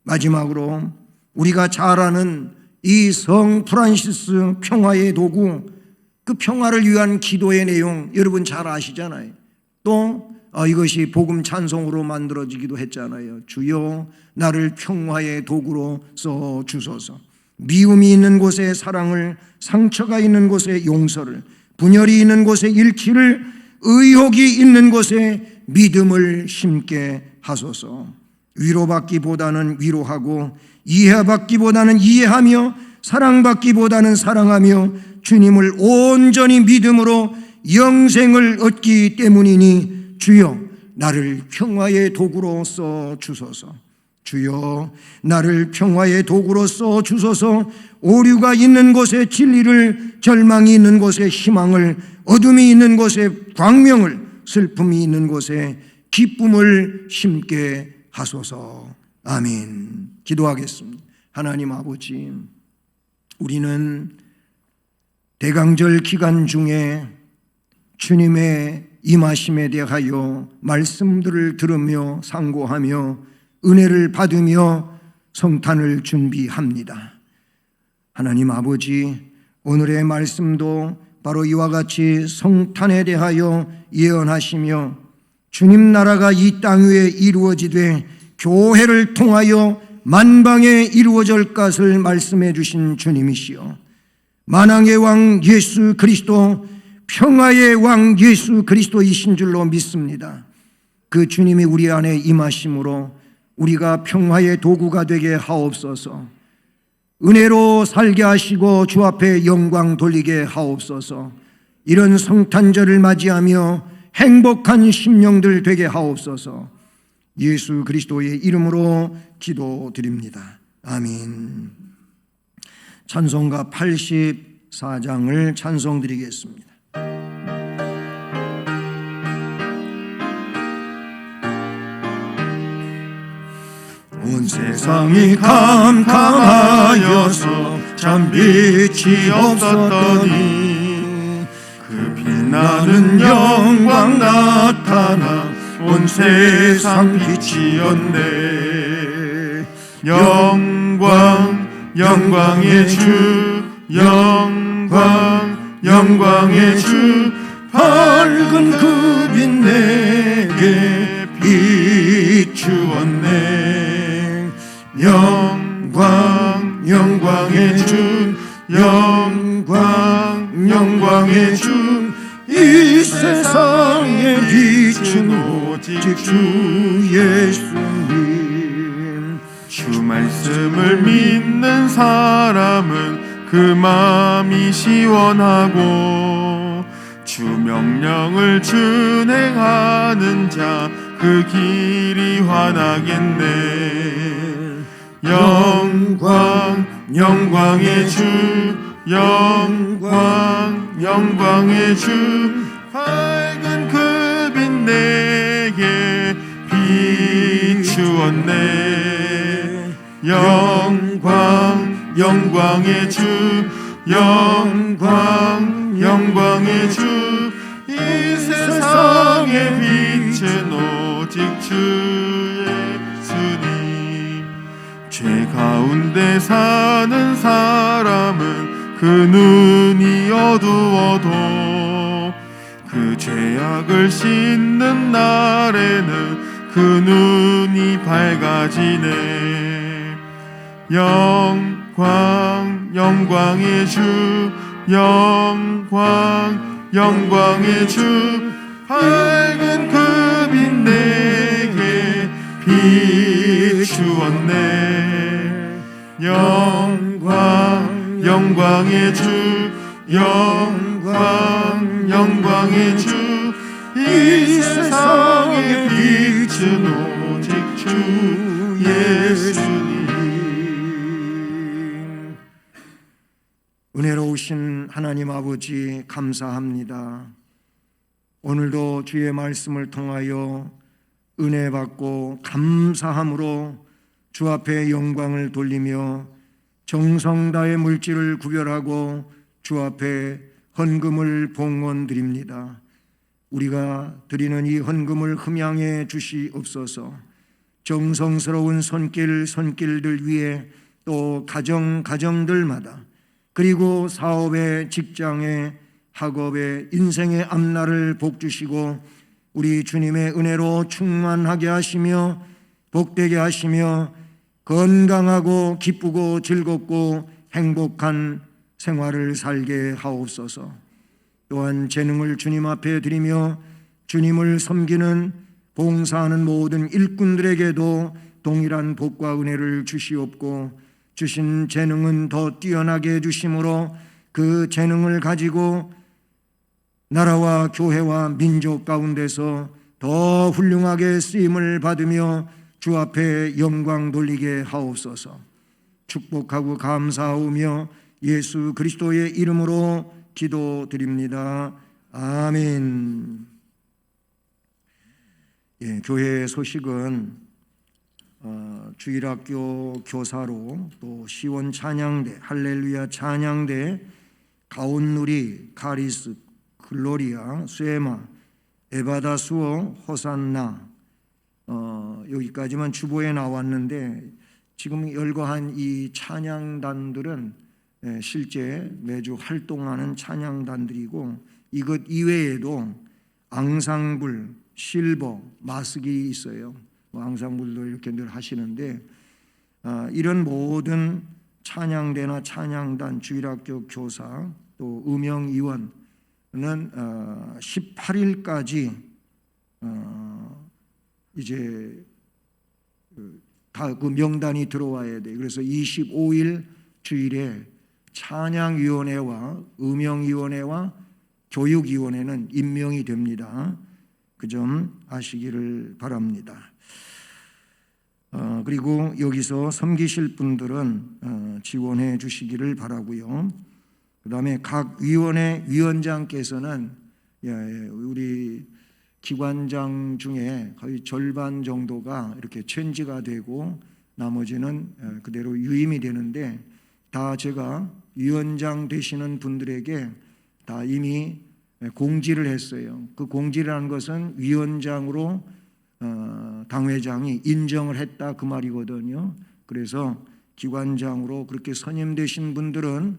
마지막으로 우리가 잘 아는 이 성 프란시스 평화의 도구, 그 평화를 위한 기도의 내용 여러분 잘 아시잖아요. 또 이것이 복음 찬송으로 만들어지기도 했잖아요. 주여 나를 평화의 도구로 써 주소서. 미움이 있는 곳에 사랑을, 상처가 있는 곳에 용서를, 분열이 있는 곳에 일치를, 의혹이 있는 곳에 믿음을 심게 하소서. 위로받기보다는 위로하고 이해받기보다는 이해하며 사랑받기보다는 사랑하며 주님을 온전히 믿음으로 영생을 얻기 때문이니 주여 나를 평화의 도구로 써 주소서. 주여 나를 평화의 도구로 써 주소서. 오류가 있는 곳에 진리를, 절망이 있는 곳에 희망을, 어둠이 있는 곳에 광명을, 슬픔이 있는 곳에 기쁨을 심게 하소서. 아멘. 기도하겠습니다. 하나님 아버지, 우리는 대강절 기간 중에 주님의 임하심에 대하여 말씀들을 들으며 상고하며 은혜를 받으며 성탄을 준비합니다. 하나님 아버지, 오늘의 말씀도 바로 이와 같이 성탄에 대하여 예언하시며 주님 나라가 이 땅 위에 이루어지되 교회를 통하여 만방에 이루어질 것을 말씀해 주신 주님이시여, 만왕의 왕 예수 그리스도, 평화의 왕 예수 그리스도이신 줄로 믿습니다. 그 주님이 우리 안에 임하심으로 우리가 평화의 도구가 되게 하옵소서. 은혜로 살게 하시고 주 앞에 영광 돌리게 하옵소서. 이런 성탄절을 맞이하며 행복한 심령들 되게 하옵소서. 예수 그리스도의 이름으로 기도드립니다. 아멘. 찬송가 84장을 찬송드리겠습니다. 온 세상이 캄캄하여서 참 빛이 없었더니 그 빛나는 영광 나타나 온 세상 빛이었네. 영광 영광의 주, 영광 영광의 주, 밝은 그 빛 내게 비추었네. 영광 영광의 주, 영광 영광의 주, 이 세상의 빛은 오직 주 예수님. 주 말씀을 믿는 사람은 그 마음이 시원하고 주 명령을 준행하는 자 그 길이 환하겠네. 영광 영광의 주, 영광 영광의 주, 밝은 그 빛 내게 비추었네. 영광 영광의 주, 영광 영광의 주, 이 세상의 빛은 오직 주 예수님. 죄 가운데 사는 사람은 그 눈이 어두워도 그 죄악을 씻는 날에는 그 눈이 밝아지네. 영광 영광의 주, 영광 영광의 주, 밝은 그 빛 내게 비추었네. 영광 영광의 주, 영광 영광의 주, 이 세상의 빛은 오직 주 예수님. 은혜로우신 하나님 아버지 감사합니다. 오늘도 주의 말씀을 통하여 은혜 받고 감사함으로 주 앞에 영광을 돌리며 정성 다해 물질을 구별하고 주 앞에 헌금을 봉헌드립니다. 우리가 드리는 이 헌금을 흠양해 주시옵소서. 정성스러운 손길들 위에 또 가정들마다 그리고 사업에, 직장에, 학업에, 인생의 앞날을 복주시고 우리 주님의 은혜로 충만하게 하시며 복되게 하시며 건강하고 기쁘고 즐겁고 행복한 생활을 살게 하옵소서. 또한 재능을 주님 앞에 드리며 주님을 섬기는 봉사하는 모든 일꾼들에게도 동일한 복과 은혜를 주시옵고 주신 재능은 더 뛰어나게 해주심으로 그 재능을 가지고 나라와 교회와 민족 가운데서 더 훌륭하게 쓰임을 받으며 주 앞에 영광 돌리게 하옵소서. 축복하고 감사하오며 예수 그리스도의 이름으로 기도드립니다. 아멘. 교회 소식은 주일학교 교사로 또 시원 찬양대, 할렐루야 찬양대, 가온누리, 카리스, 글로리아, 쇠마, 에바다 수어, 호산나 여기까지만 주보에 나왔는데 지금 열거한 이 찬양단들은 실제 매주 활동하는 찬양단들이고 이것 이외에도 앙상블, 실버, 마스기 있어요. 앙상블도 이렇게 늘 하시는데 이런 모든 찬양대나 찬양단, 주일학교 교사 또 음영위원은 18일까지 이제 다 그 명단이 들어와야 돼. 그래서 25일 주일에 찬양위원회와 음영위원회와 교육위원회는 임명이 됩니다. 그 점 아시기를 바랍니다. 그리고 여기서 섬기실 분들은 지원해 주시기를 바라고요. 그 다음에 각 위원회 위원장께서는 우리 기관장 중에 거의 절반 정도가 이렇게 체인지가 되고 나머지는 그대로 유임이 되는데, 다 제가 위원장 되시는 분들에게 다 이미 공지를 했어요. 그 공지라는 것은 위원장으로 당회장이 인정을 했다 그 말이거든요. 그래서 기관장으로 그렇게 선임되신 분들은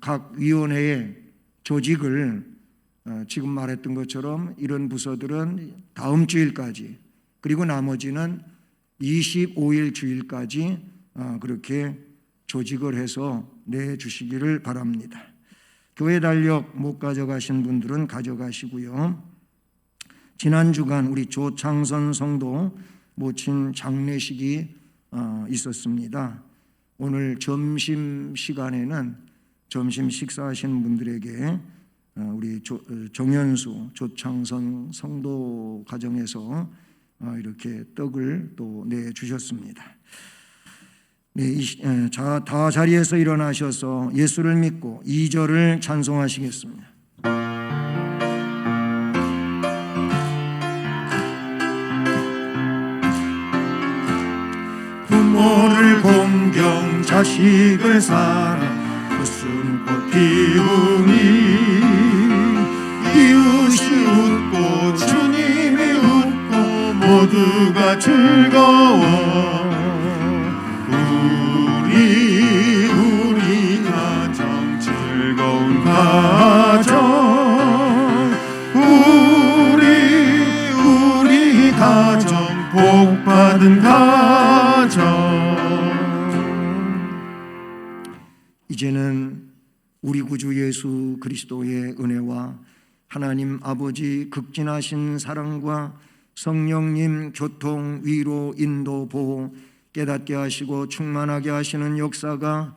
각 위원회의 조직을 지금 말했던 것처럼 이런 부서들은 다음 주일까지, 그리고 나머지는 25일 주일까지 그렇게 조직을 해서 내주시기를 바랍니다. 교회 달력 못 가져가신 분들은 가져가시고요. 지난 주간 우리 조창선 성도 모친 장례식이 있었습니다. 오늘 점심 시간에는 점심 식사하시는 분들에게 우리 정연수 조창선 성도 가정에서 이렇게 떡을 또 내주셨습니다. 네, 다 자리에서 일어나셔서 예수를 믿고 2절을 찬송하시겠습니다. 부모를 공경 자식을 사랑 무슨 꽃 피우니 이웃이 웃고 주님이 웃고 모두가 즐거워 우리 가정 즐거운 가정 우리 가정 복받은 가정. 이제는 우리 구주 예수 그리스도의 은혜와 하나님 아버지 극진하신 사랑과 성령님 교통, 위로, 인도, 보호, 깨닫게 하시고 충만하게 하시는 역사가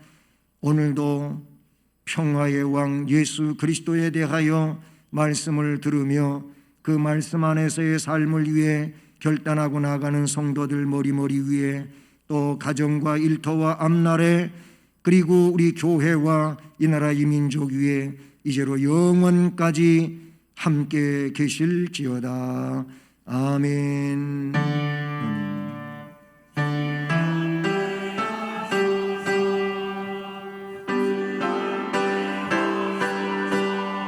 오늘도 평화의 왕 예수 그리스도에 대하여 말씀을 들으며 그 말씀 안에서의 삶을 위해 결단하고 나가는 성도들 머리머리 위에, 또 가정과 일터와 앞날에, 그리고 우리 교회와 이 나라 이 민족 위에 이제로 영원까지 함께 계실지어다. 아멘.